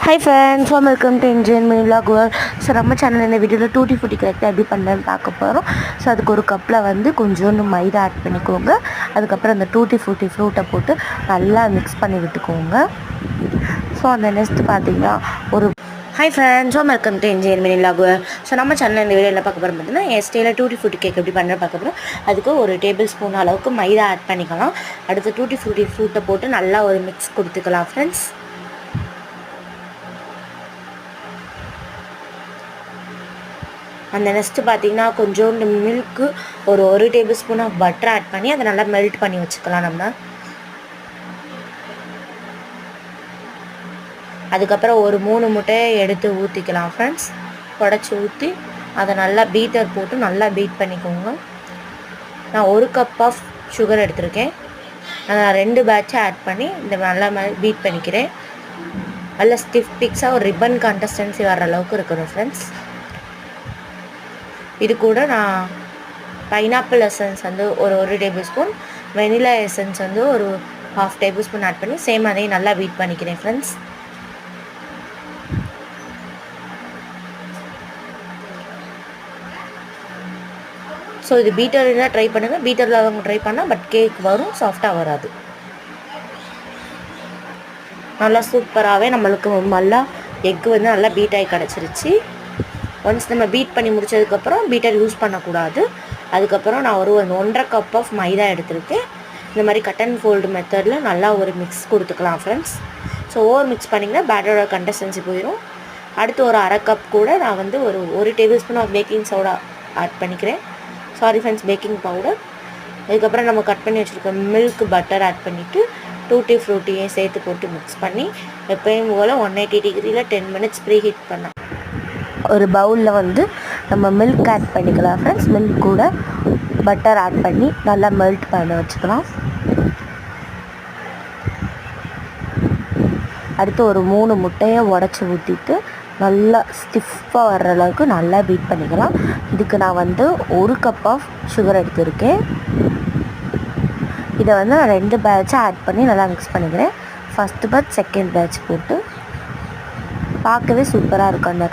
Hi friends, welcome to Indian Mini Vlog World. So நம்ம channel இந்த வீடியோவில் duty foodie கரெக்டாக எப்படி பண்ணலான்னு பார்க்க போகிறோம். ஸோ அதுக்கு ஒரு கப்பில் வந்து கொஞ்சோண்டு மைதா ஆட் பண்ணிக்கோங்க. அதுக்கப்புறம் அந்த டூட்டி ஃபுட்டி ஃப்ரூட்டை போட்டு நல்லா மிக்ஸ் பண்ணி விட்டுக்கோங்க. ஸோ அந்த நெக்ஸ்ட் பார்த்தீங்கன்னா ஒரு hi friends, welcome to Indian mini vlog world. So நம்ம சேனல் இந்த வீடியோவில் பார்க்க போகிறோம் பார்த்தீங்கன்னா எஸ்டேயில் டூட்டி ஃப்ரூட்டி கேக் எப்படி பண்ணுற பார்க்க போகிறோம். அதுக்கு ஒரு டேபிள் ஸ்பூன் அளவுக்கு மைதா ஆட் பண்ணிக்கலாம். அடுத்து டூட்டி ஃப்ரூட்டி ஃப்ரூட்டை போட்டு நல்லா ஒரு மிக்ஸ் கொடுத்துக்கலாம் ஃப்ரெண்ட்ஸ். அந்த நெக்ஸ்ட்டு பார்த்திங்கன்னா கொஞ்சோண்டு மில்க்கு ஒரு table spoon of butter add பண்ணி அதை நல்லா மெல்ட் பண்ணி வச்சுக்கலாம் நம்ம. அதுக்கப்புறம் ஒரு 3 முட்டையை எடுத்து ஊற்றிக்கலாம் ஃப்ரெண்ட்ஸ். உடச்சி ஊற்றி அதை நல்லா பீட்டர் போட்டு நல்லா பீட் பண்ணிக்கோங்க. நான் 1 கப் ஆஃப் சுகர் எடுத்திருக்கேன். நான் 2 பேட்சை ஆட் பண்ணி இந்த நல்லா பீட் பண்ணிக்கிறேன். நல்லா ஸ்டிஃப் பிக்ஸாக ஒரு ரிப்பன் கன்சிஸ்டன்சி வர அளவுக்கு இருக்கணும் ஃப்ரெண்ட்ஸ். இது கூட நான் பைனாப்பிள் எசன்ஸ் வந்து ஒரு டேபிள் ஸ்பூன், வெனிலா எசன்ஸ் வந்து ஒரு 1/2 டேபிள் ஸ்பூன் ஆட் பண்ணி சேம் அதையும் நல்லா பீட் பண்ணிக்கிறேன் ஃப்ரெண்ட்ஸ். ஸோ இது பீட்டரில் ட்ரை பண்ணுங்கள். பீட்டரில் அவங்க ட்ரை பண்ணால் பட் கேக் வரும், சாஃப்டாக வராது. நல்லா சூப்பராகவே நம்மளுக்கு நல்லா எக்கு வந்து நல்லா பீட் ஆகி கிடச்சிருச்சு. ஒன்ஸ் நம்ம பீட் பண்ணி முடித்ததுக்கப்புறம் பீட்டர் யூஸ் பண்ணக்கூடாது. அதுக்கப்புறம் நான் ஒரு 1.5 கப் ஆஃப் மைதா எடுத்துருக்கேன். இந்த மாதிரி கட் அண்ட் ஃபோல்டு மெத்தடில் நல்லா ஒரு மிக்ஸ் கொடுத்துக்கலாம் ஃப்ரெண்ட்ஸ். ஸோ ஓவர் மிக்ஸ் பண்ணிங்கன்னா பேட்டரோட கன்சிஸ்டன்சி போயிடும். அடுத்து ஒரு 1/2 கப் கூட நான் வந்து ஒரு table spoon of baking soda add பண்ணிக்கிறேன். Sorry friends, baking powder. அதுக்கப்புறம் நம்ம கட் பண்ணி வச்சுருக்க மில்க் பட்டர் ஆட் பண்ணிவிட்டு டூட்டி ஃப்ரூட்டியும் சேர்த்து போட்டு மிக்ஸ் பண்ணி எப்பயும் போல் 180 டிகிரியில் 10 மினிட்ஸ் ப்ரீ ஹீட் பண்ணலாம். ஒரு பவுலில் வந்து நம்ம மில்க் ஆட் பண்ணிக்கலாம் ஃப்ரெண்ட்ஸ். மில்க் கூட பட்டர் ஆட் பண்ணி நல்லா மெல்ட் பண்ண வச்சுக்கலாம். அடுத்து ஒரு 3 முட்டையை உடச்சி ஊற்றிட்டு நல்லா ஸ்டிஃபாக வர்ற அளவுக்கு நல்லா பீட் பண்ணிக்கலாம். இதுக்கு நான் வந்து 1 கப் ஆஃப் சுகர் எடுத்திருக்கேன். இதை வந்து நான் 2 பேட்சாக ஆட் பண்ணி நல்லா மிக்ஸ் பண்ணிக்கிறேன். ஃபஸ்ட்டு பேட்ச், செகண்ட் பேட்ச் போட்டு பார்க்கவே சூப்பராக இருக்கும் அந்த